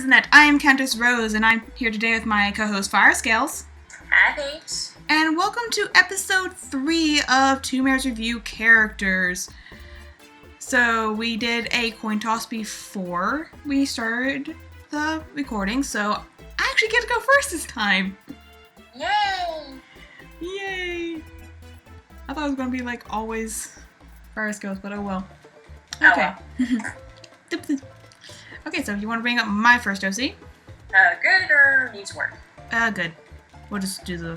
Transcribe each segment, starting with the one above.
isn't it? I am CountessRose, and I'm here today with my co-host Firescales. Hi, Paige. And welcome to Episode 3 of Two Mares Review Characters. So, we did a coin toss before we started the recording, so I actually get to go first this time. Yay! Yay! I thought it was going to be like always Firescales, but oh well. Okay. Okay, so you want to bring up my first OC? Good or needs work? Good. We'll just do the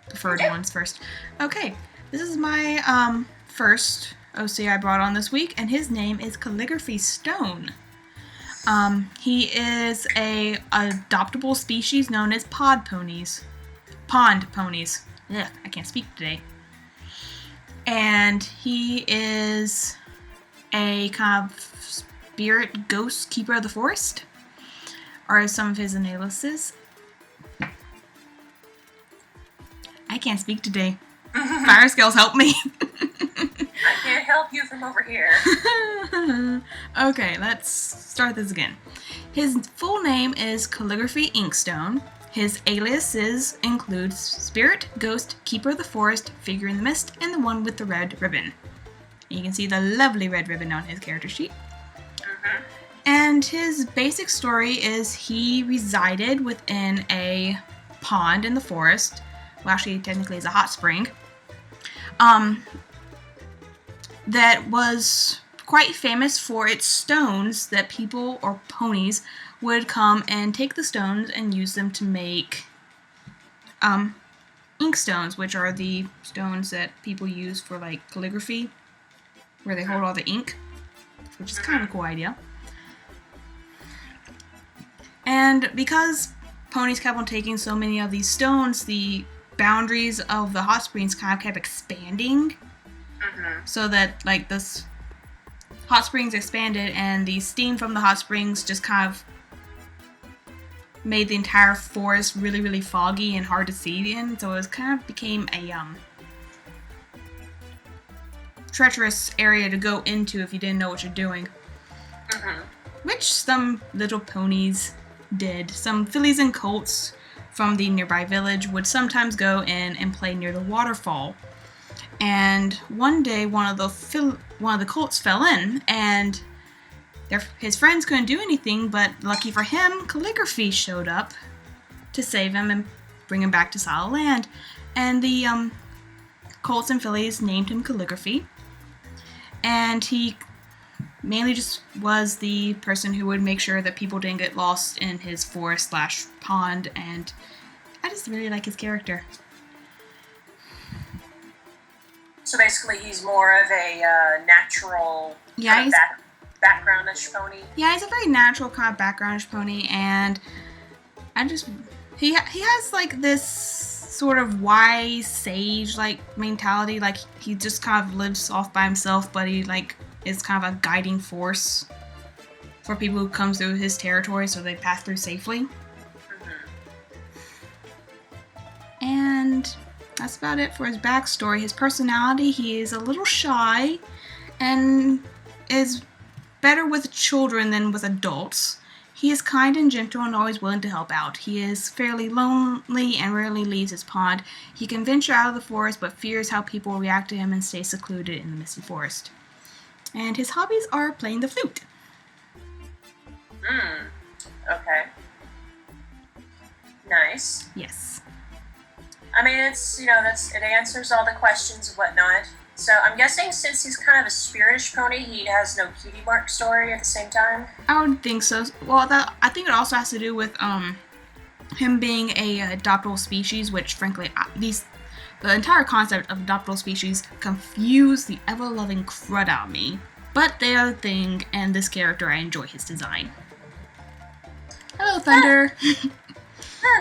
preferred ones first. Okay, this is my first OC I brought on this week, and his name is Calligraphy Stone. He is a adoptable species known as pond ponies. Ugh, I can't speak today. And he is a kind of spirit ghost keeper of the forest, are some of his aliases. I can't speak today. Firescales, help me. I can't help you from over here. Okay, let's start this again. His full name is Calligraphy Inkstone. His aliases include Spirit, Ghost, Keeper of the Forest, Figure in the Mist, and the one with the red ribbon. You can see the lovely red ribbon on his character sheet. Mm-hmm. And his basic story is he resided within a pond in the forest. Well, actually, technically it's a hot spring. That was quite famous for its stones that people or ponies would come and take the stones and use them to make ink stones, which are the stones that people use for like calligraphy, where they hold all the ink, which is kind of a cool idea. And because ponies kept on taking so many of these stones, the boundaries of the hot springs kind of kept expanding. Mm-hmm. So that like this hot springs expanded, and the steam from the hot springs just kind of made the entire forest really, really foggy and hard to see in. So it kind of became a treacherous area to go into if you didn't know what you're doing. Mm-hmm. Which some little ponies did. Some fillies and colts from the nearby village would sometimes go in and play near the waterfall. And one day, one of the colts fell in, and his friends couldn't do anything. But lucky for him, Calligraphy showed up to save him and bring him back to solid land. And the colts and fillies named him Calligraphy, and he mainly just was the person who would make sure that people didn't get lost in his forest/pond. And I just really like his character. So basically, he's more of a natural kind of backgroundish pony. Yeah, he's a very natural kind of backgroundish pony, and he has like this sort of wise sage like mentality. Like he just kind of lives off by himself, but he like is kind of a guiding force for people who come through his territory, so they pass through safely. Mm-hmm. And that's about it for his backstory. His personality, he is a little shy and is better with children than with adults. He is kind and gentle and always willing to help out. He is fairly lonely and rarely leaves his pond. He can venture out of the forest but fears how people will react to him and stay secluded in the misty forest. And his hobbies are playing the flute. Okay. Nice. Yes. I mean, it answers all the questions and whatnot. So I'm guessing since he's kind of a spiritish pony, he has no cutie mark story at the same time? I would think so. Well, I think it also has to do with him being a adoptable species, which frankly, the entire concept of adoptable species confuse the ever-loving crud out of me. But they are a thing, and this character, I enjoy his design. Hello, Thunder.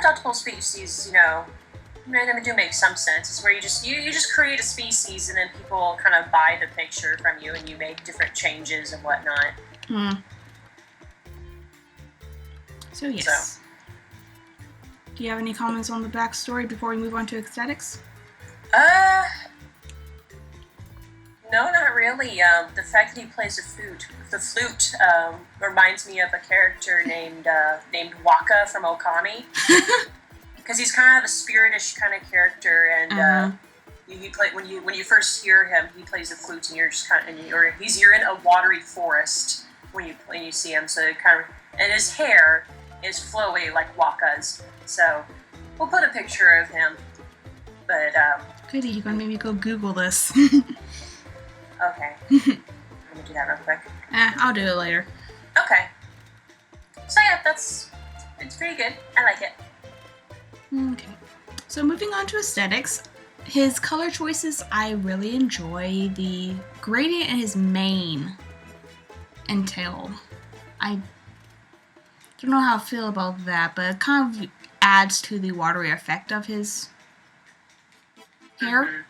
Adoptable species, they do make some sense. It's where you just create a species, and then people kind of buy the picture from you, and you make different changes and whatnot. So yes. Do you have any comments on the backstory before we move on to aesthetics? No, not really. The fact that he plays the flute, reminds me of a character named Waka from Okami, because he's kind of a spiritish kind of character, and he play when you first hear him, he plays the flute, and you're just kind of you're in a watery forest when you see him. So it kind of, and his hair is flowy like Waka's. So we'll put a picture of him. But Goody, you can maybe go Google this. Okay. I'm gonna do that real quick. I'll do it later. Okay. So yeah, it's pretty good. I like it. Okay. So moving on to aesthetics, his color choices I really enjoy. The gradient in his mane and tail. I don't know how I feel about that, but it kind of adds to the watery effect of his hair. Mm-hmm.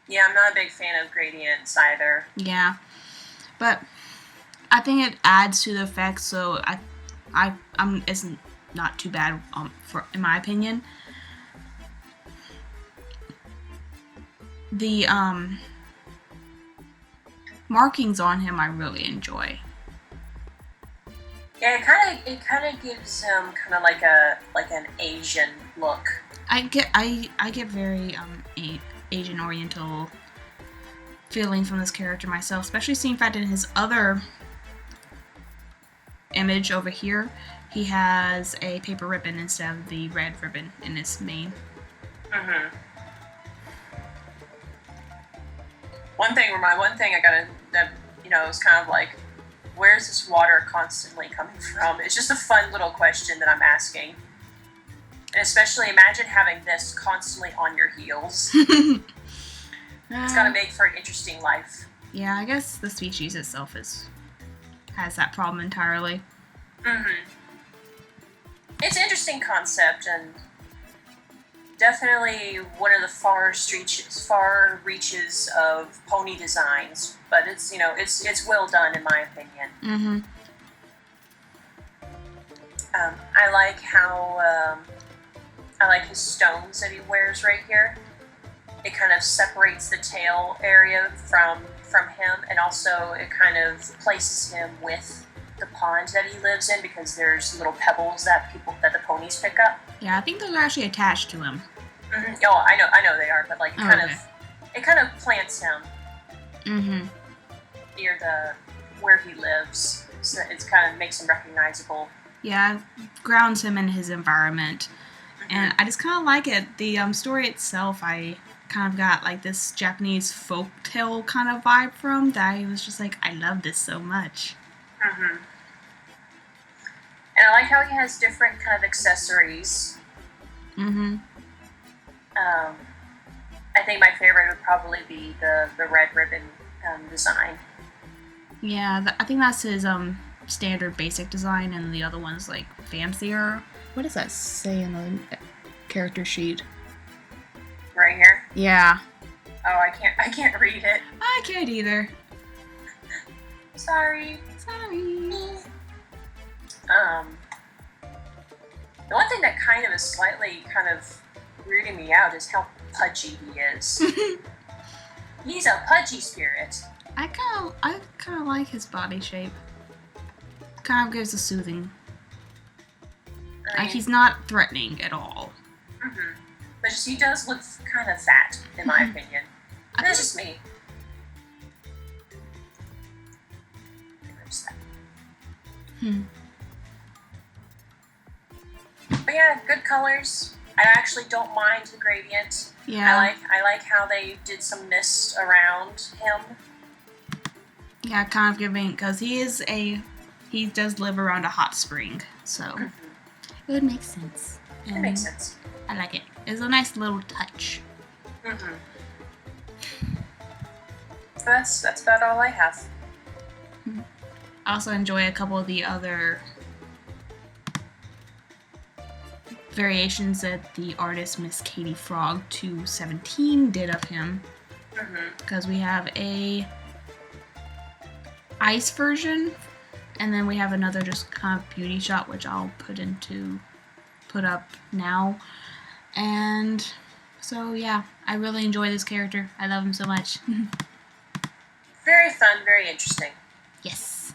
Yeah, I'm not a big fan of gradients either. Yeah, but I think it adds to the effect, so it's not too bad in my opinion. The markings on him I really enjoy. Yeah, it kind of gives him kind of like an Asian look. I get very Asian Oriental feeling from this character myself, especially seeing fact in his other image over here, he has a paper ribbon instead of the red ribbon in his mane. Mm-hmm. One thing I gotta, that, is kind of like, where's this water constantly coming from? It's just a fun little question that I'm asking. And especially imagine having this constantly on your heels. It's gotta make for an interesting life. Yeah, I guess the species itself has that problem entirely. Mm-hmm. It's an interesting concept, and definitely one of the far reaches of pony designs. But it's well done in my opinion. Mm-hmm. I like how I like his stones that he wears right here. It kind of separates the tail area from him, and also it kind of places him with the pond that he lives in, because there's little pebbles that the ponies pick up. Yeah, I think those are actually attached to him. Mm-hmm. Oh, I know they are, but like it kind of plants him near where he lives, so it kind of makes him recognizable. Yeah, grounds him in his environment, and I just kind of like it. The story itself, I kind of got like this Japanese folktale kind of vibe from that. I was just like, I love this so much. Mm-hmm. And I like how he has different kind of accessories. Mm-hmm. I think my favorite would probably be the red ribbon design. Yeah, I think that's his standard basic design, and the other one's like fancier. What does that say in the character sheet? Right here? Yeah. Oh, I can't read it. I can't either. Sorry. The one thing that kind of is slightly kind of weirding me out is how pudgy he is. He's a pudgy spirit. I kind of like his body shape. Kind of gives a soothing. He's not threatening at all. Mm-hmm. But he does look kind of fat, in my opinion. That's just me. But yeah, good colors. I actually don't mind the gradient. Yeah. I like how they did some mist around him. Yeah, kind of giving, because he does live around a hot spring, so it would make sense. It makes sense. I like it. It's a nice little touch. Mm-hmm. So that's about all I have. I also enjoy a couple of the other variations that the artist Miss Katie Frog 217 did of him. Because we have a ice version, and then we have another just kind of beauty shot, which I'll put up now. And So, yeah, I really enjoy this character. I love him so much. Very fun, very interesting. Yes.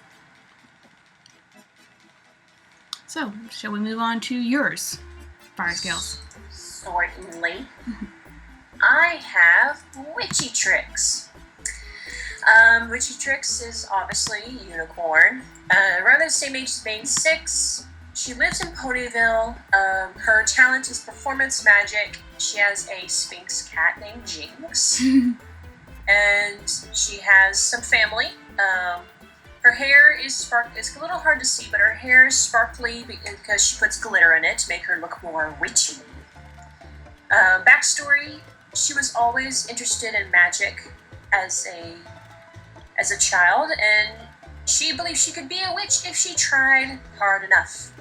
So, shall we move on to yours? Fire Scales. Certainly. I have Witchy Tricks. Witchy Tricks is obviously a unicorn. Around the same age as Bane 6. She lives in Ponyville. Her talent is performance magic. She has a Sphinx cat named Jinx. And she has some family. Her hair is it's a little hard to see, but her hair is sparkly because she puts glitter in it to make her look more witchy. Backstory, she was always interested in magic as a child, and she believed she could be a witch if she tried hard enough.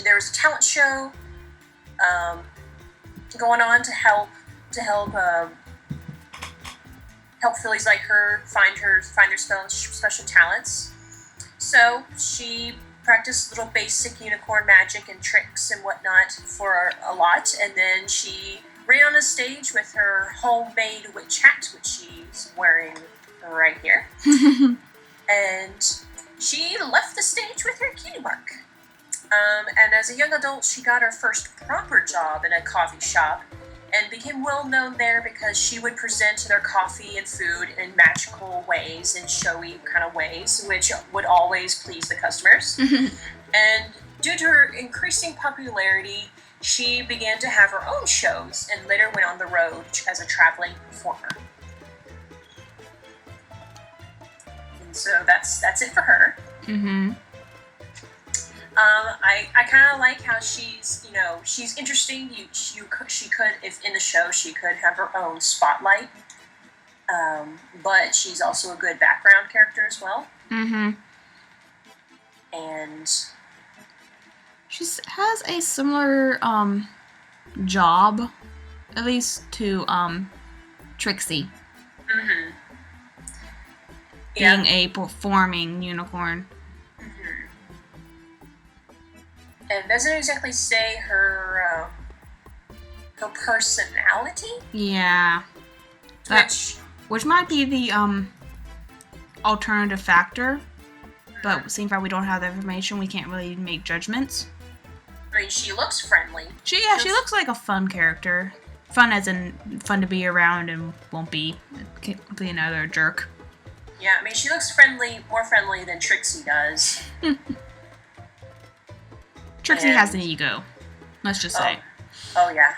There was a talent show going on to help fillies like her find their special talents. So she practiced little basic unicorn magic and tricks and whatnot for a lot, and then she ran on a stage with her homemade witch hat, which she's wearing right here. And she left the stage with her cutie mark. And as a young adult, she got her first proper job in a coffee shop and became well known there because she would present their coffee and food in magical ways and showy kind of ways, which would always please the customers. And due to her increasing popularity, she began to have her own shows and later went on the road as a traveling performer. And so that's it for her. Mm-hmm. I kind of like how she's interesting. She could, if in the show, she could have her own spotlight. But she's also a good background character as well. Mm-hmm. And she has a similar job, at least to Trixie. Mm-hmm. Being a performing unicorn. And doesn't exactly say her personality. Yeah. Which might be the alternative factor, but seeing that we don't have the information, we can't really make judgments. I mean, she looks friendly. She looks like a fun character. Fun as in fun to be around and won't be another jerk. Yeah, I mean, she looks more friendly than Trixie does. Trixie has an ego. Let's just say. Oh yeah.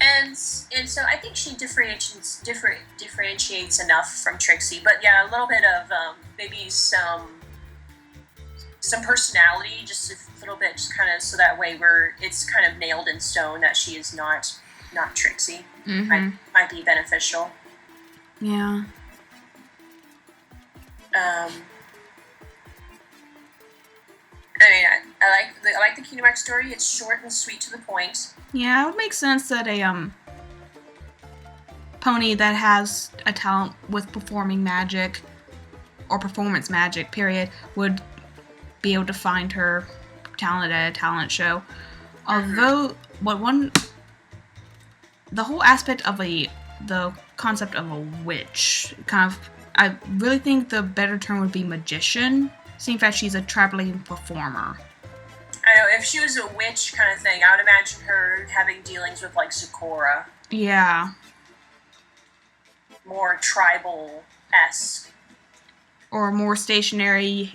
And so I think she differentiates enough from Trixie, but yeah, a little bit of maybe some personality, just a little bit, just kind of so that way it's kind of nailed in stone that she is not Trixie. Mm-hmm. Might be beneficial. Yeah. I mean, I like the Kingdom Hearts story. It's short and sweet to the point. Yeah, it would make sense that a pony that has a talent with performing magic or performance magic, period, would be able to find her talent at a talent show. Although, the whole aspect of the concept of a witch, I really think the better term would be magician, seeing that she's a traveling performer. I know, if she was a witch kind of thing, I would imagine her having dealings with, like, Sakura. Yeah. More tribal-esque. Or more stationary,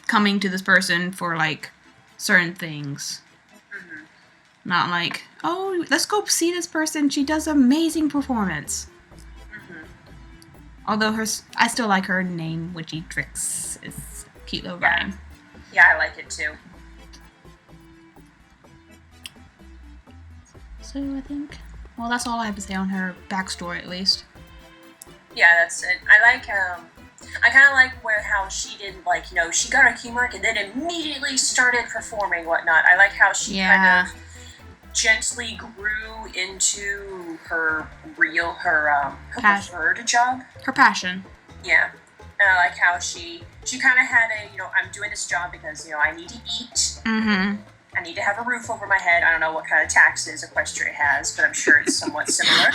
coming to this person for, like, certain things. Mm-hmm. Not like, oh, let's go see this person, she does amazing performance. Mm-hmm. Although I still like her name, Witchy Tricks. It's a cute little rhyme. Yeah, I like it too. So I think, well, that's all I have to say on her backstory, at least. Yeah, that's it. I kind of like how she did, like, she got her key mark and then immediately started performing whatnot. I like how she kind of gently grew into her preferred job. Her passion. Yeah. And I like how she kind of had I'm doing this job because, I need to eat. Mm-hmm. I need to have a roof over my head. I don't know what kind of taxes Equestria has, but I'm sure it's somewhat similar.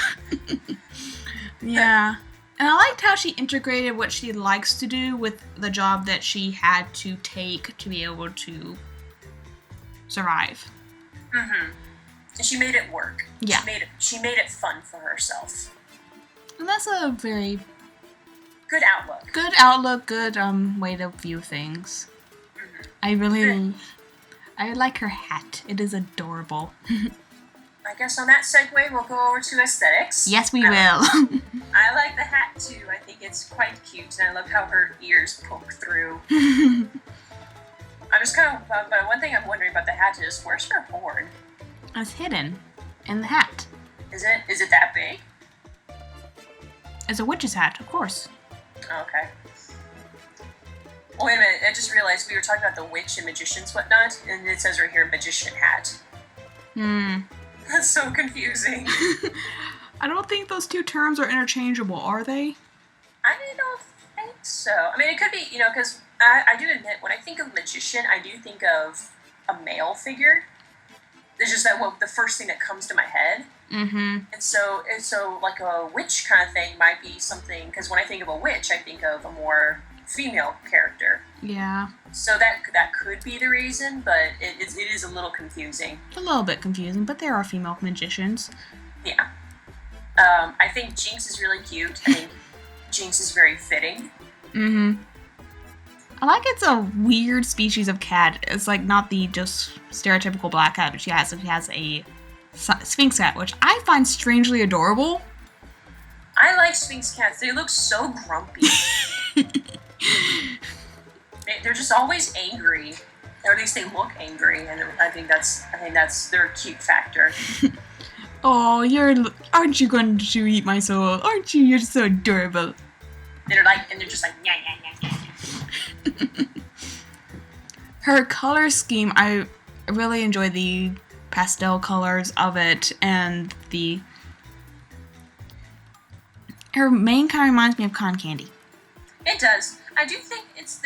Yeah. And I liked how she integrated what she likes to do with the job that she had to take to be able to survive. Mm-hmm. And she made it work. Yeah. She made it fun for herself. And that's a very good outlook. Good outlook, good way to view things. Mm-hmm. I like her hat. It is adorable. I guess on that segue, we'll go over to aesthetics. Yes, we will. I like the hat too. I think it's quite cute, and I love how her ears poke through. I'm just kind of, but one thing I'm wondering about the hat is, where's her horn? It's hidden in the hat. Is it that big? It's a witch's hat, of course. Oh, okay. Wait a minute, I just realized we were talking about the witch and magicians whatnot, and it says right here, magician hat. That's so confusing. I don't think those two terms are interchangeable, are they? I don't think so. I mean, it could be, because I do admit, when I think of magician, I do think of a male figure. It's just that the first thing that comes to my head. Mm-hmm. And so like a witch kind of thing might be something, because when I think of a witch, I think of a more female character. Yeah. So that could be the reason, but it is a little confusing. A little bit confusing, but there are female magicians. Yeah. I think Jinx is really cute. I think Jinx is very fitting. Mm-hmm. I like it's a weird species of cat. It's like not the just stereotypical black cat, but she has a Sphinx cat, which I find strangely adorable. I like Sphinx cats. They look so grumpy. They're just always angry, or at least they look angry, and I think that's their cute factor. Oh, aren't you going to eat my soul? Aren't you? You're so adorable. They're just like, yeah, yeah, yeah, yeah. Her color scheme, I really enjoy the pastel colors of it, and her mane kind of reminds me of cotton candy. It does. I do think it's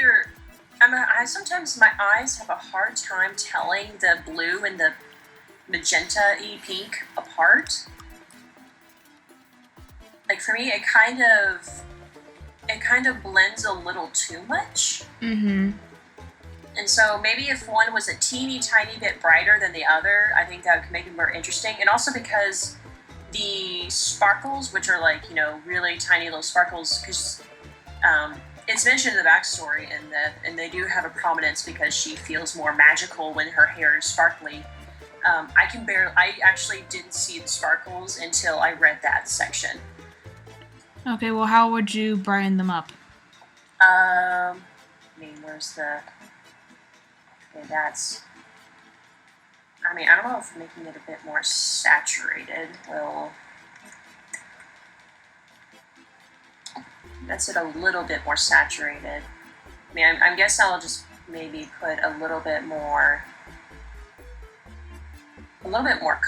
sometimes my eyes have a hard time telling the blue and the magenta-y pink apart. Like, for me, it kind of blends a little too much. Mm-hmm. And so maybe if one was a teeny tiny bit brighter than the other, I think that would make it more interesting. And also because the sparkles, which are like, really tiny little sparkles, because it's mentioned in the backstory, and they do have a prominence because she feels more magical when her hair is sparkly. I actually didn't see the sparkles until I read that section. Okay, well, how would you brighten them up? Where's the... Okay, that's... I don't know if making it a bit more saturated will... That's it a little bit more saturated. I guess I'll just maybe put a little bit more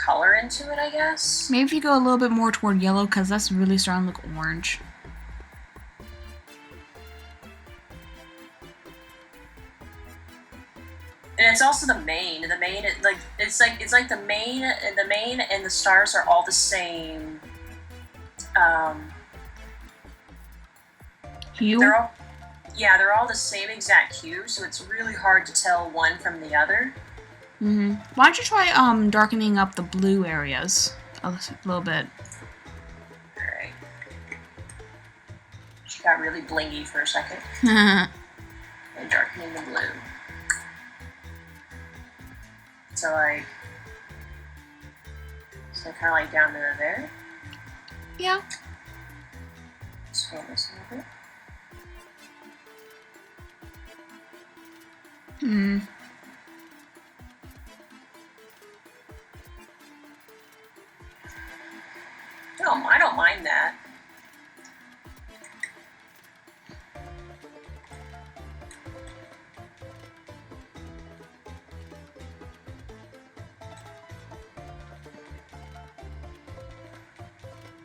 color into it, I guess. Maybe if you go a little bit more toward yellow, because that's really starting to look orange. And it's also the mane. The mane, it's like the mane and the stars are all the same. Hue? They're all the same exact hue, so it's really hard to tell one from the other. Mm-hmm. Why don't you try darkening up the blue areas a little bit? Alright. She got really blingy for a second. And darkening the blue. So kind of like down to there. Yeah. Scroll this a little bit. I don't mind that.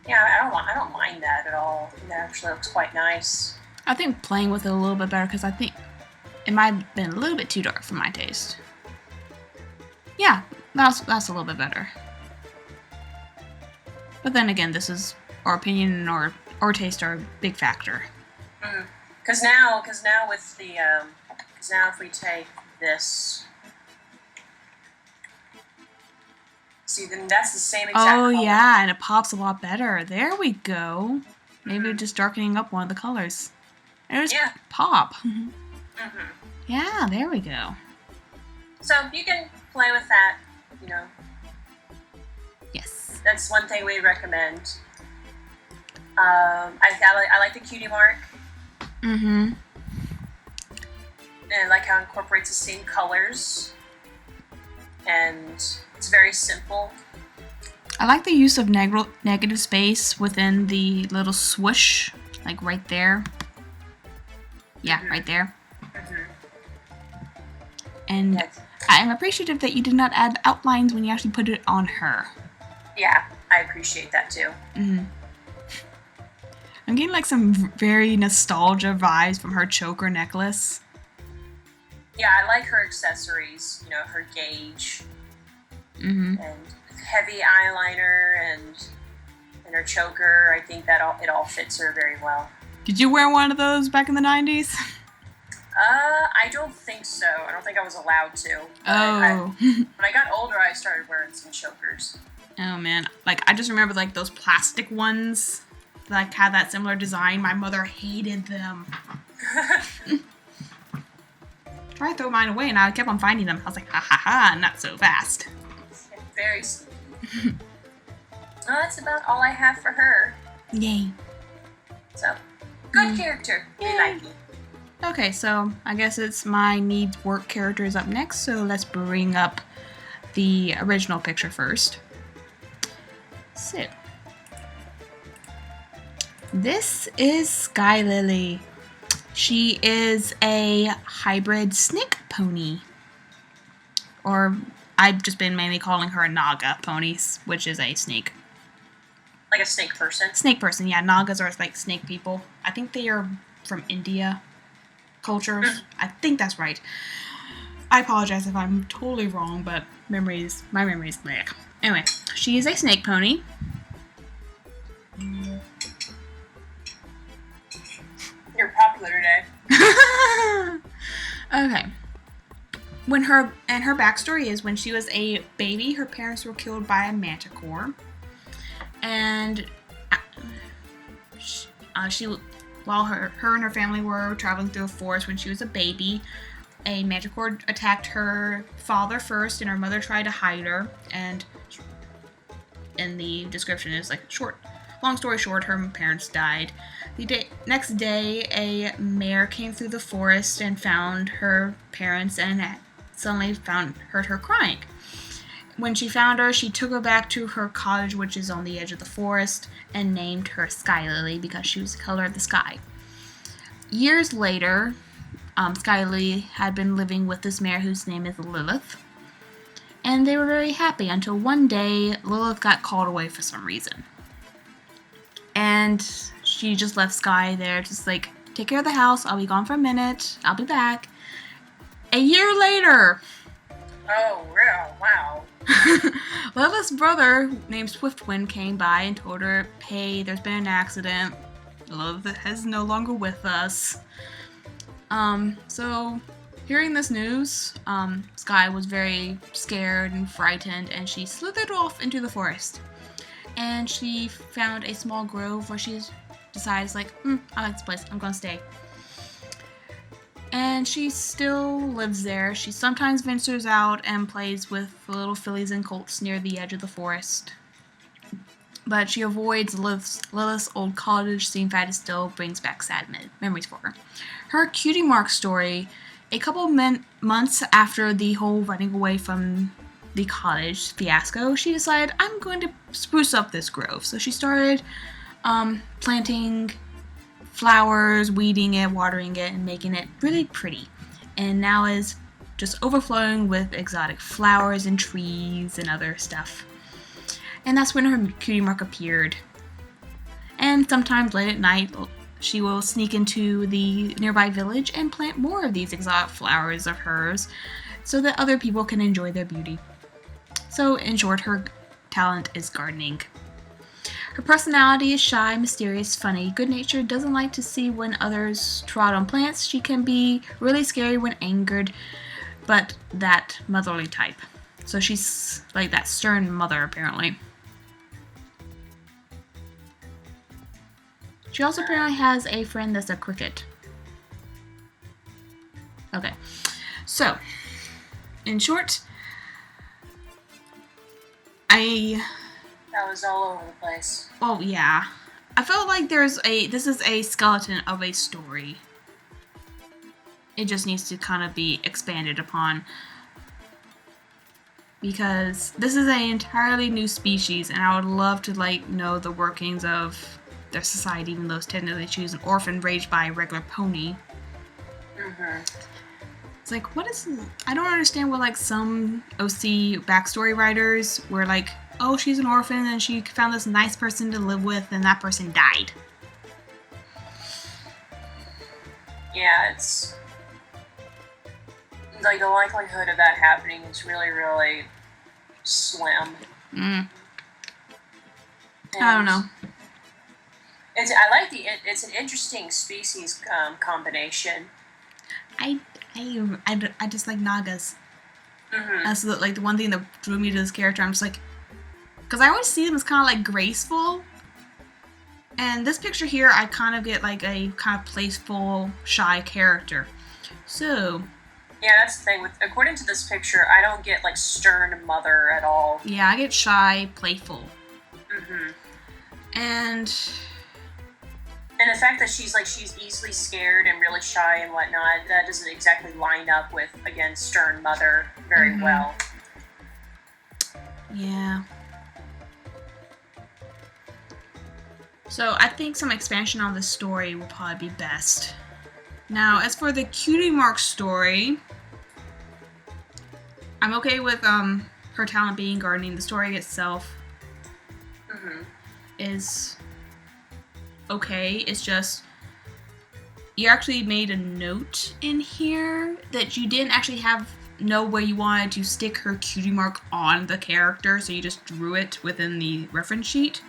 Yeah, I don't mind that at all. It actually looks quite nice. I think playing with it a little bit better, because I think it might have been a little bit too dark for my taste. Yeah, that's a little bit better. But then again, this is our opinion and our taste are a big factor. Because now with the now if we take this, see, then that's the same exact color. Yeah, and it pops a lot better. There we go. Maybe just darkening up one of the colors. There's pop. Yeah, there we go. So you can play with that, Yes. That's one thing we recommend. I like the cutie mark. And I like how it incorporates the same colors. And it's very simple. I like the use of negative space within the little swoosh, like right there. Yeah, right there. And I'm appreciative that you did not add outlines when you actually put it on her. Yeah, I appreciate that too. I'm getting like some very nostalgia vibes from her choker necklace. Yeah, I like her accessories, her gauge. And heavy eyeliner and her choker. I think that it all fits her very well. Did you wear one of those back in the 90s? I don't think so. I don't think I was allowed to. When I got older, I started wearing some chokers. Oh man, like I just remember like those plastic ones that had that similar design. My mother hated them. Tried to throw mine away and I kept on finding them. I was like, ha ha ha, not so fast. Very sweet. Well, that's about all I have for her. Yay. So, good character. We like it. Okay, so I guess it's my needs work characters up next, so let's bring up the original picture first. So, this is Sky Lily. She is a hybrid snake pony. Or I've just been mainly calling her a Naga pony, which is a snake. Like a snake person? Snake person, yeah. Nagas are like snake people. I think they are from India cultures. I think that's right. I apologize if I'm totally wrong, but my memory is black. Anyway, she is a snake pony. You're popular today. Okay. Her backstory is when she was a baby, her parents were killed by a manticore, and while her and her family were traveling through a forest when she was a baby, a manticore attacked her father first, and her mother tried to hide her. And in the description is like long story short, her parents died. Next day, a mare came through the forest and found her parents and suddenly heard her crying. When she found her, she took her back to her cottage, which is on the edge of the forest, and named her Sky Lily because she was the color of the sky. Years later, Sky Lily had been living with this mare whose name is Lilith, and they were very happy until one day Lilith got called away for some reason. And she just left Sky there, just like, take care of the house, I'll be gone for a minute, I'll be back. A year later! Oh, wow. Lilith's brother, named Swiftwind, came by and told her, hey, there's been an accident. Lilith is no longer with us. So, hearing this news, Sky was very scared and frightened, and she slithered off into the forest. And she found a small grove where she decides, like, I like this place, I'm gonna stay. And she still lives there. She sometimes ventures out and plays with the little fillies and colts near the edge of the forest. But she avoids Lilith's old cottage, seeing that it still brings back sad memories for her. Her cutie mark story, a couple months after the whole running away from the cottage fiasco, she decided, I'm going to spruce up this grove. So she started planting flowers, weeding it, watering it, and making it really pretty. And now is just overflowing with exotic flowers and trees and other stuff. And that's when her cutie mark appeared. And sometimes late at night, she will sneak into the nearby village and plant more of these exotic flowers of hers so that other people can enjoy their beauty. So, in short, her talent is gardening. Her personality is shy, mysterious, funny, good-natured, doesn't like to see when others trod on plants. She can be really scary when angered, but that motherly type. So she's like that stern mother, apparently. She also apparently has a friend that's a cricket. Okay. So, in short, That was all over the place. Oh, yeah. I felt like this is a skeleton of a story. It just needs to kind of be expanded upon. Because this is an entirely new species, and I would love to, know the workings of their society, even though it's technically choose an orphan raised by a regular pony. Mm-hmm. It's like, I don't understand what, some OC backstory writers were like, oh, she's an orphan and she found this nice person to live with and that person died. Yeah, it's like the likelihood of that happening is really, really slim. I don't know. It's an interesting species combination. I just like Nagas. Mm-hmm. That's the one thing that drew me to this character. I'm just like, because I always see them as kind of graceful, and this picture here, I kind of get a kind of playful, shy character. So yeah, that's the thing. According to this picture, I don't get stern mother at all. Yeah, I get shy, playful. Mm-hmm. And the fact that she's easily scared and really shy and whatnot, that doesn't exactly line up with, again, stern mother very well. Yeah. So I think some expansion on this story will probably be best. Now, as for the Cutie Mark story, I'm okay with her talent being gardening. The story itself is okay. It's just you actually made a note in here that you didn't actually know where you wanted to stick her cutie mark on the character, so you just drew it within the reference sheet.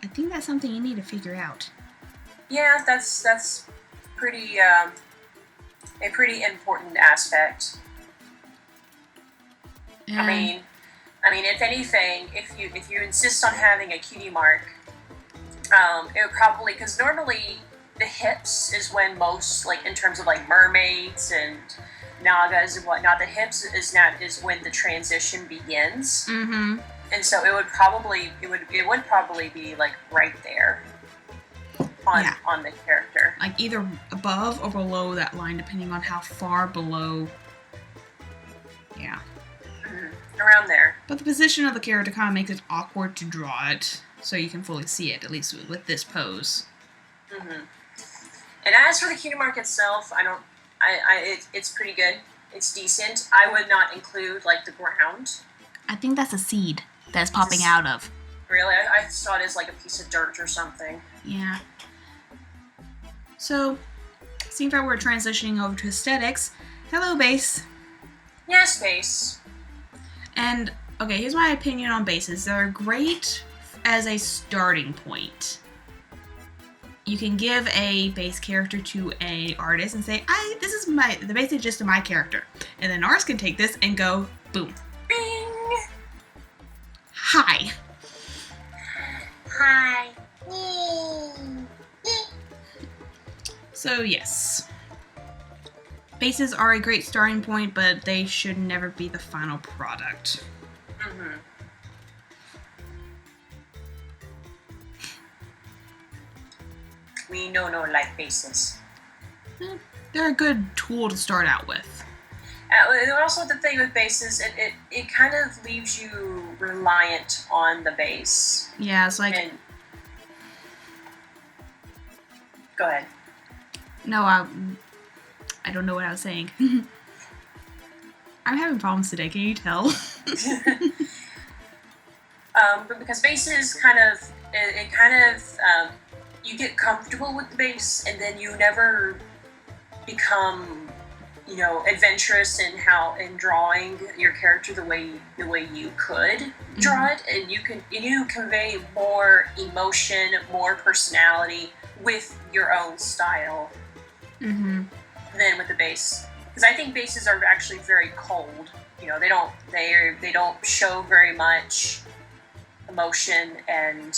I think that's something you need to figure out. Yeah, that's pretty a pretty important aspect. Yeah. I mean, if anything, if you insist on having a cutie mark, it would probably, because normally the hips is when most, in terms of mermaids and nagas and whatnot, the hips is when the transition begins. Mm-hmm. And so it would probably be right there on the character, either above or below that line, depending on how far below. Yeah. Around there. But the position of the character kind of makes it awkward to draw it, so you can fully see it, at least with this pose. Mm-hmm. And as for the cutie mark itself, it's pretty good. It's decent. I would not include the ground. I think that's a seed that's popping out of. Really? I saw it as a piece of dirt or something. Yeah. So, seeing if we're transitioning over to aesthetics. Hello, base. Yes, base. And, okay, here's my opinion on bases. They're great as a starting point. You can give a base character to an artist and say, the base is just my character. And then an artist can take this and go, boom. Bing! Hi. Hi. So, yes. Bases are a great starting point, but they should never be the final product. Mm-hmm. We no like bases. They're a good tool to start out with. And also, the thing with bases, it kind of leaves you reliant on the base. Yeah, it's like... Go ahead. No, I don't know what I was saying. I'm having problems today, can you tell? But because bases kind of, you get comfortable with the base, and then you never become adventurous in drawing your character the way you could draw it, and you convey more emotion, more personality with your own style than with the base. Because I think bases are actually very cold. They don't show very much emotion, and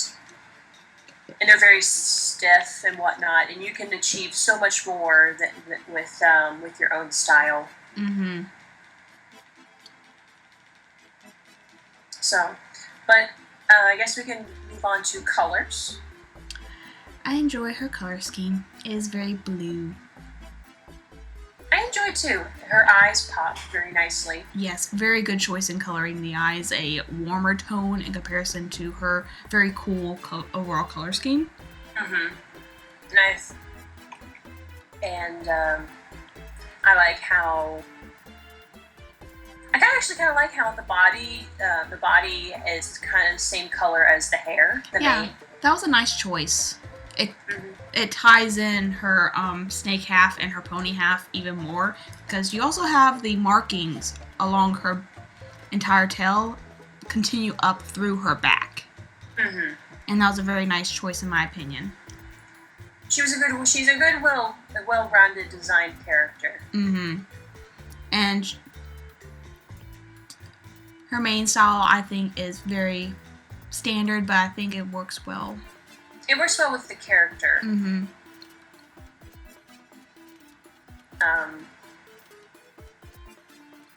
they're very stiff and whatnot, and you can achieve so much more with your own style. So, but I guess we can move on to colors. I enjoy her color scheme. It is very blue. I enjoy too. Her eyes pop very nicely. Yes, very good choice in coloring the eyes. A warmer tone in comparison to her very cool overall color scheme. Nice. And I like how. I kind of like how the body is kind of the same color as the hair. That was a nice choice. It ties in her snake half and her pony half even more, because you also have the markings along her entire tail continue up through her back. And that was a very nice choice in my opinion. She's a good, well-rounded designed character. And her main style, I think, is very standard, but I think it works well. It works well with the character.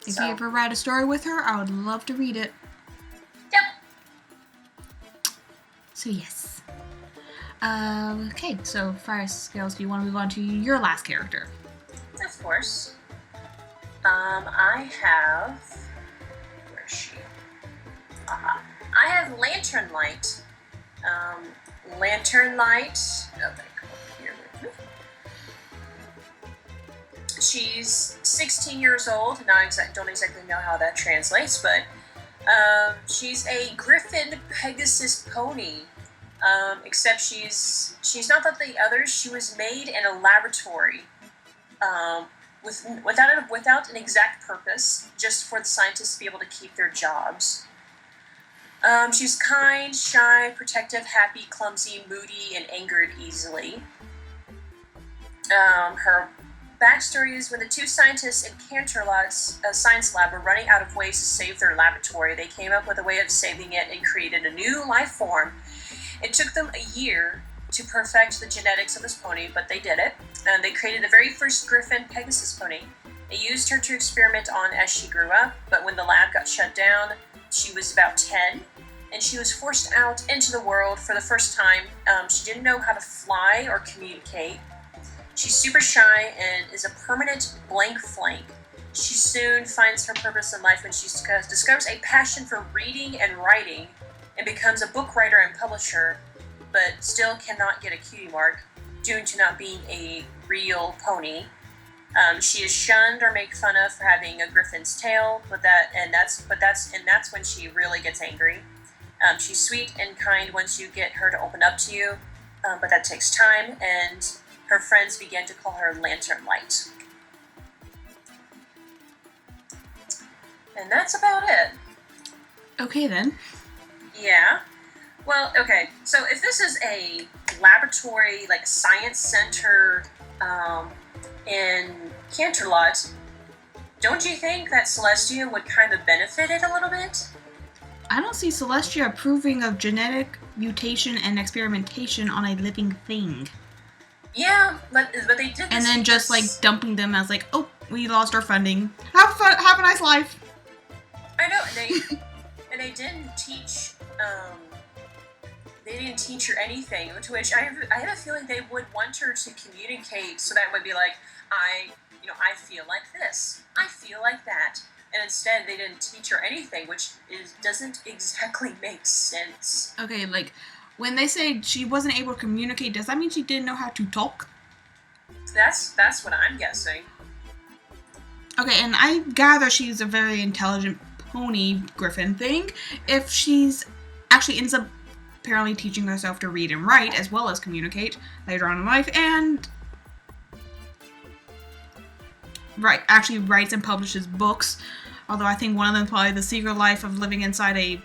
If you ever write a story with her, I would love to read it. Yep. So yes. Okay, so fire scales, do you want to move on to your last character? Of course. I have... Where is she? I have Lantern Light. Lantern Light. Okay, come over here with me. She's 16 years old. Don't exactly know how that translates, but she's a Griffin Pegasus pony. Except she's not like the others. She was made in a laboratory, without an exact purpose, just for the scientists to be able to keep their jobs. She's kind, shy, protective, happy, clumsy, moody, and angered easily. Her backstory is when the two scientists in Canterlot's science lab were running out of ways to save their laboratory, they came up with a way of saving it and created a new life form. It took them a year to perfect the genetics of this pony, but they did it. And they created the very first Griffin Pegasus pony. They used her to experiment on as she grew up, but when the lab got shut down, she was about 10, and she was forced out into the world for the first time. She didn't know how to fly or communicate. She's super shy and is a permanent blank flank. She soon finds her purpose in life when she discovers a passion for reading and writing and becomes a book writer and publisher, but still cannot get a cutie mark due to not being a real pony. She is shunned or made fun of for having a griffin's tail, that's when she really gets angry. She's sweet and kind once you get her to open up to you, but that takes time, and her friends began to call her Lantern Light. And that's about it. Okay then. Yeah. Well, okay, so if this is a laboratory, like science center in Canterlot, don't you think that Celestia would kind of benefit it a little bit? I don't see Celestia approving of genetic mutation and experimentation on a living thing. Yeah, but they did this. And then just like dumping them as like, oh, we lost our funding. Have a nice life. I know, and they didn't teach. They didn't teach her anything. To which I have a feeling they would want her to communicate, so that would be like, I feel like this. I feel like that. And instead, they didn't teach her anything, which doesn't exactly make sense. Okay, like, when they say she wasn't able to communicate, does that mean she didn't know how to talk? That's what I'm guessing. Okay, and I gather she's a very intelligent pony griffin thing. If she's actually ends up apparently teaching herself to read and write as well as communicate later on in life, and actually writes and publishes books. Although I think one of them, probably The Secret Life of Living Inside a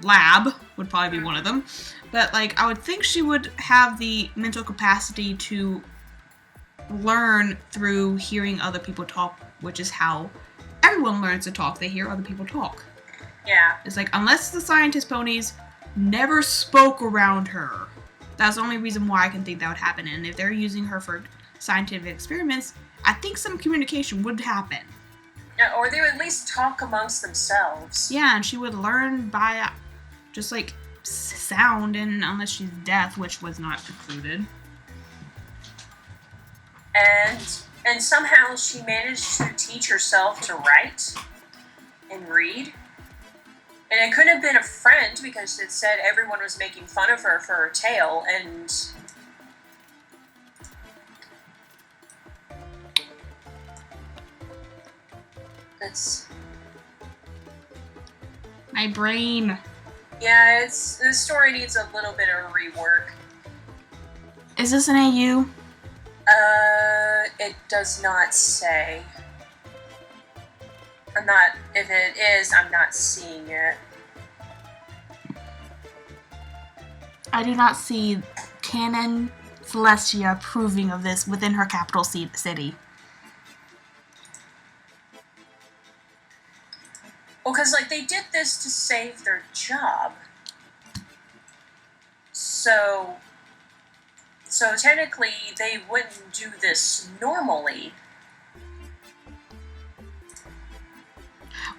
Lab, would probably be one of them. But, like, I would think she would have the mental capacity to learn through hearing other people talk, which is how everyone learns to talk. They hear other people talk. Yeah. It's like, unless the scientist ponies never spoke around her, that's the only reason why I can think that would happen. And if they're using her for scientific experiments, I think some communication would happen. Yeah, or they would at least talk amongst themselves. Yeah, and she would learn by just, like, sound, and unless she's deaf, which was not included. And somehow she managed to teach herself to write and read. And it couldn't have been a friend, because it said everyone was making fun of her for her tail, and it's... My brain. Yeah, the story needs a little bit of rework. Is this an AU? It does not say. If it is, I'm not seeing it. I do not see Canon Celestia approving of this within her capital city. Well, because, like, they did this to save their job. So technically, they wouldn't do this normally.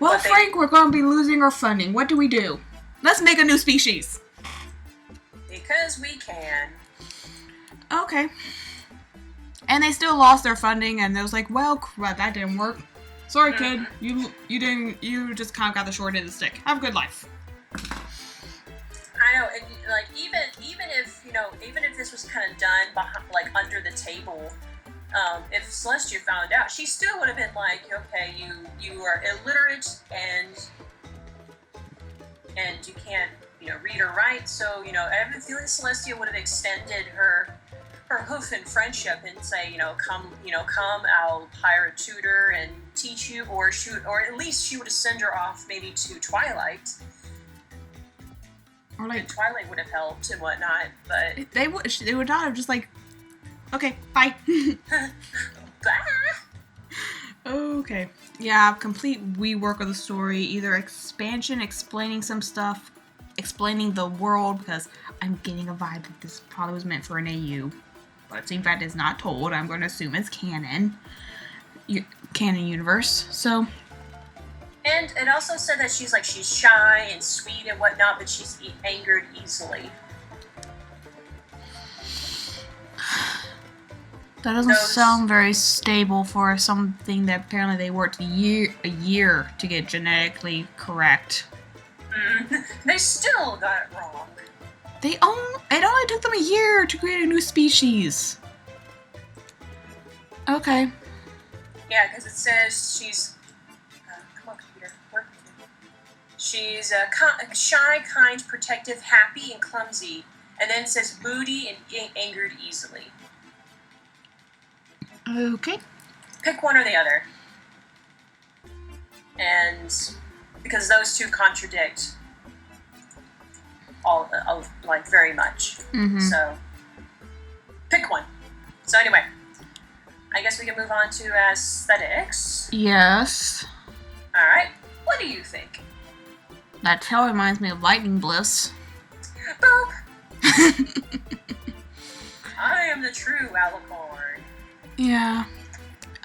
Well, Frank, we're going to be losing our funding. What do we do? Let's make a new species. Because we can. Okay. And they still lost their funding, and they was like, well, crap, that didn't work. Sorry, kid. You just kind of got the short end of the stick. Have a good life. I know, and, like, even if this was kind of done behind, like, under the table, if Celestia found out, she still would have been like, okay, you are illiterate and you can't, read or write. So, I have a feeling Celestia would have extended her hoof in friendship and say, come, I'll hire a tutor and teach you, or at least she would have sent her off maybe to Twilight. Or like, Twilight would have helped and whatnot, but they would not have just like, okay, bye. Bye. Okay. Yeah, complete rework of the story. Either expansion, explaining some stuff, explaining the world, because I'm getting a vibe that this probably was meant for an AU. But seeing that is not told, I'm going to assume it's canon. Canon universe. So. And it also said that she's shy and sweet and whatnot, but she's angered easily. That doesn't sound very stable for something that apparently they worked a year to get genetically correct. They still got it wrong. It only took them a year to create a new species. Okay. Yeah, because it says she's... come on, computer. Work with me. She's shy, kind, protective, happy, and clumsy. And then it says moody and angered easily. Okay. Pick one or the other. And because those two contradict all very much. Mm-hmm. So pick one. So anyway, I guess we can move on to aesthetics. Yes. Alright. What do you think? That tail reminds me of Lightning Bliss. Boop! I am the true Alicorn. Yeah.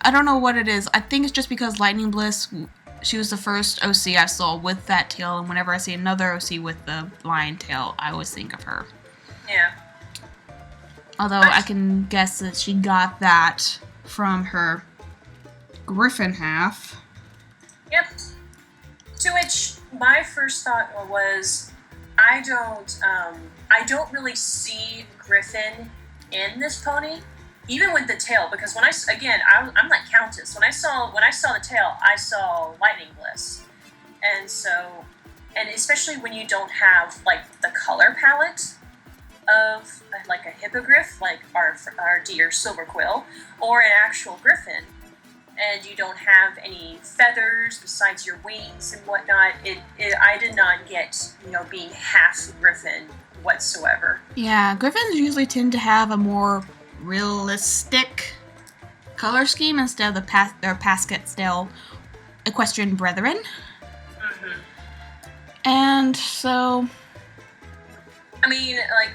I don't know what it is. I think it's just because Lightning Bliss, she was the first OC I saw with that tail, and whenever I see another OC with the lion tail, I always think of her. Yeah. Although I can guess that she got that from her griffin half. Yep. To which my first thought was, I don't really see Griffin in this pony, even with the tail, because I'm like Countess. When I saw the tail, I saw Lightning Bliss, and especially when you don't have like the color palette of like a hippogriff, like our dear Silver Quill, or an actual griffin. and you don't have any feathers besides your wings and whatnot, I did not get, being half griffin whatsoever. Yeah, griffins usually tend to have a more realistic color scheme instead of their pastel equestrian brethren. Mm-hmm. And so, I mean, like,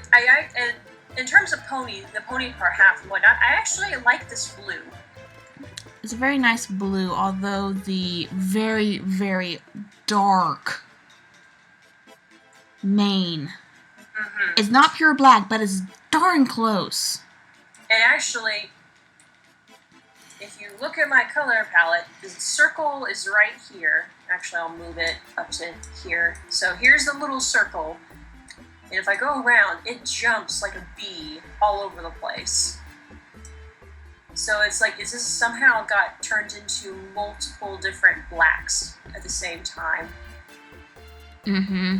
in terms of the pony part half and whatnot, I actually like this blue. It's a very nice blue, although the very, very dark mane is not pure black, but it's darn close. And actually, if you look at my color palette, the circle is right here. Actually, I'll move it up to here. So here's the little circle. And if I go around, it jumps like a bee all over the place. So it's like, is this somehow got turned into multiple different blacks at the same time? Mm-hmm.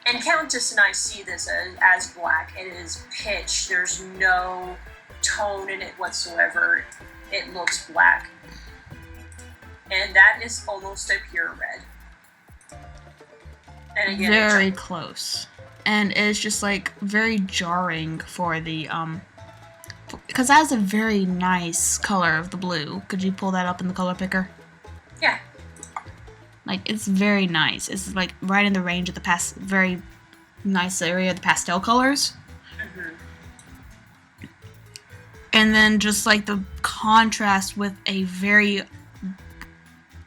And Countess and I see this as black. It is pitch. There's no tone in it whatsoever. It looks black. And that is almost a pure red. And again, very close. And it's just like very jarring for the because that is a very nice color of the blue. Could you pull that up in the color picker? Yeah. Like, it's very nice. It's like right in the range of the very nice area of the pastel colors. Mm-hmm. And then just like the contrast with a very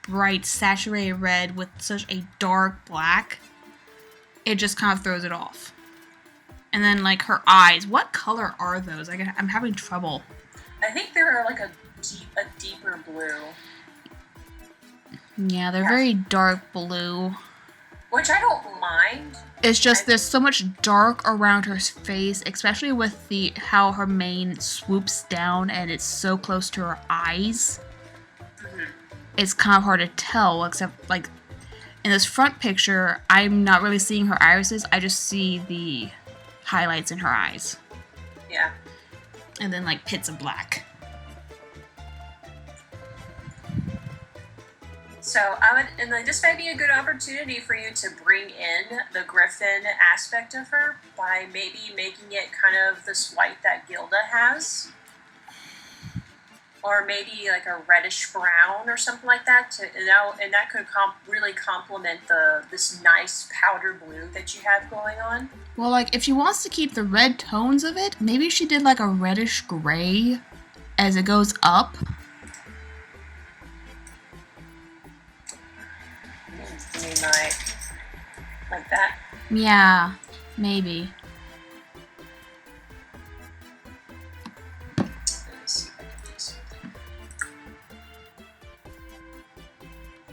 bright saturated red with such a dark black, it just kind of throws it off. And then, like, her eyes. What color are those? I'm having trouble. I think they're like a deeper blue. Yeah, they're very dark blue. Which I don't mind. It's just there's so much dark around her face, especially with how her mane swoops down and it's so close to her eyes. Mm-hmm. It's kind of hard to tell, except, like, in this front picture, I'm not really seeing her irises. I just see the highlights in her eyes. Yeah. And then, like, pits of black. So this might be a good opportunity for you to bring in the griffin aspect of her by maybe making it kind of this white that Gilda has. Or maybe like a reddish brown or something like that, and that could really complement this nice powder blue that you have going on. Well, like, if she wants to keep the red tones of it, maybe she did like a reddish gray as it goes up. You might like that. Yeah, maybe.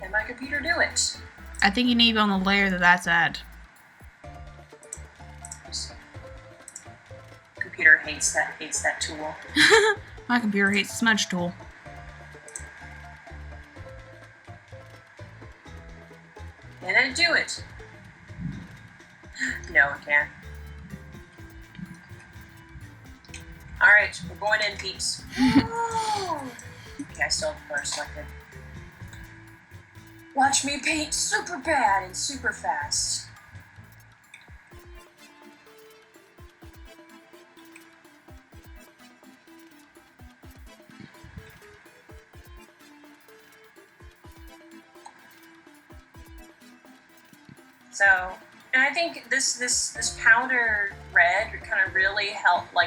Can my computer do it? I think you need to be on the layer that's at. Computer hates that tool. My computer hates the smudge tool. Can it do it? No, it can't. Alright, we're going in, peeps. Okay, I still have the color selected. Watch me paint super bad and super fast. So, and I think this powder red kind of really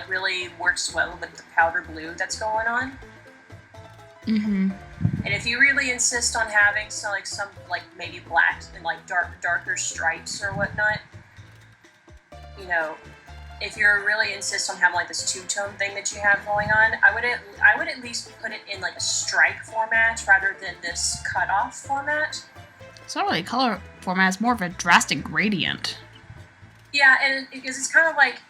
really works well with the powder blue that's going on. Mm-hmm. And if you really insist on having some maybe black and like darker stripes or whatnot, if you really insist on having like this two-tone thing that you have going on, I would at least put it in like a stripe format rather than this cut-off format. It's not really a color format, it's more of a drastic gradient. Yeah, and because it's kind of like,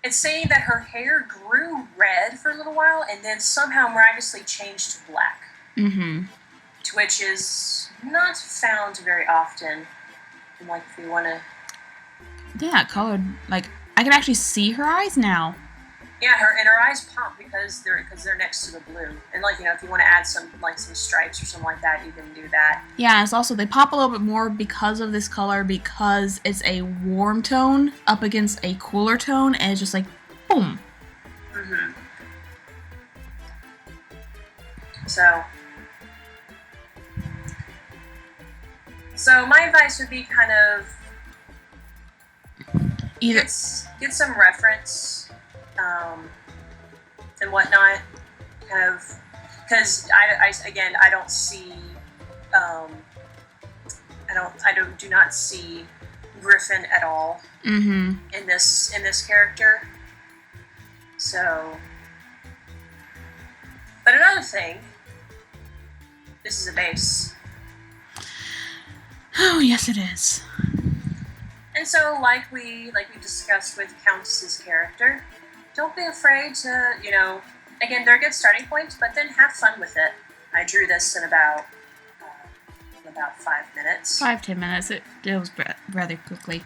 it's saying that her hair grew red for a little while and then somehow miraculously changed to black. Mm-hmm. Which is not found very often. And like, if you want to... Yeah, colored. Like, I can actually see her eyes now. Yeah, her eyes pop because they're next to the blue, and like if you want to add some stripes or something like that, you can do that. Yeah, it's also they pop a little bit more because of this color, because it's a warm tone up against a cooler tone, and it's just like boom. Mm-hmm. So my advice would be kind of either get some reference and whatnot, kind of, because I don't see I do not see Griffin at all in this character. So, but another thing, this is a base. Oh yes, it is. And so, like we discussed with Countess's character, don't be afraid to, again, they're a good starting point, but then have fun with it. I drew this in about 5 minutes. 5-10 minutes. It was rather quickly.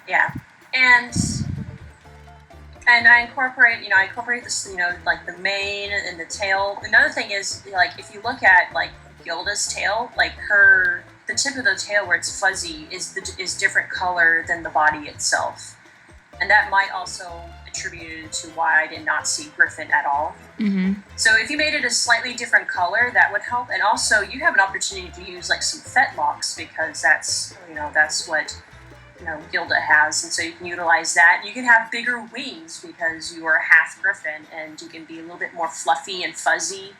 Yeah, and I incorporate this, like the mane and the tail. Another thing is, like, if you look at like Gilda's tail, like the tip of the tail where it's fuzzy is different color than the body itself, and that might also attribute to why I did not see Griffin at all. Mm-hmm. So if you made it a slightly different color, that would help. And also, you have an opportunity to use like some fetlocks, because that's what Gilda has, and so you can utilize that. You can have bigger wings because you are half Griffin, and you can be a little bit more fluffy and fuzzy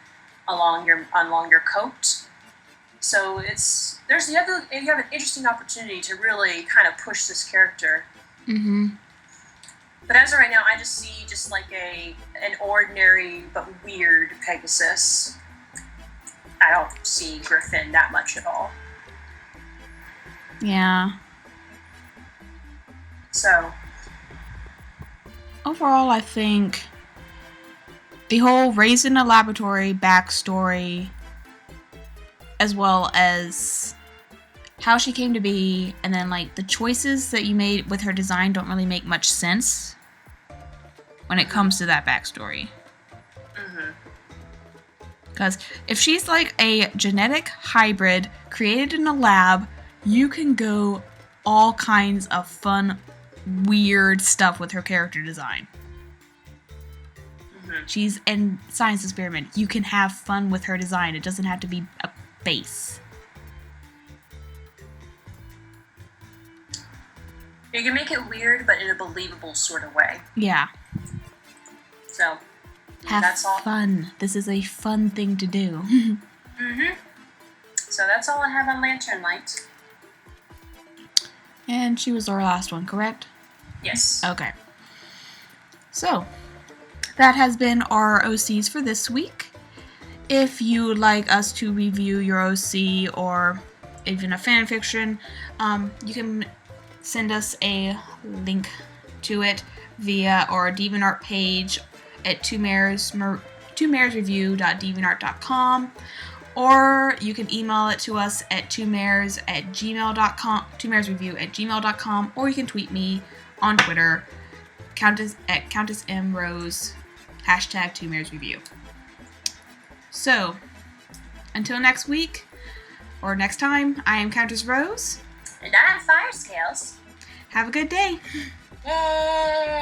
along your coat. So you have an interesting opportunity to really kind of push this character. Mm-hmm. But as of right now, I just see like an ordinary but weird Pegasus. I don't see Griffin that much at all. Yeah. So overall, I think the whole raised in a laboratory backstory, as well as how she came to be, and then like the choices that you made with her design don't really make much sense when it comes to that backstory. Because if she's like a genetic hybrid created in a lab, you can go all kinds of fun, weird stuff with her character design. She's in science experiment. You can have fun with her design. It doesn't have to be a base. You can make it weird, but in a believable sort of way. Yeah. So, that's all. Fun. This is a fun thing to do. So that's all I have on Lantern Light. And she was our last one, correct? Yes. Okay. So, that has been our OCs for this week. If you would like us to review your OC or even a fan fiction, you can send us a link to it via our DeviantArt page at twomaresreview.deviantart.com, or you can email it to us at twomaresreview@gmail.com, or you can tweet me on Twitter, CountessRose, #twomaresreview. So, until next week, or next time, I am Countess Rose. And I'm Fire Scales. Have a good day. Yay!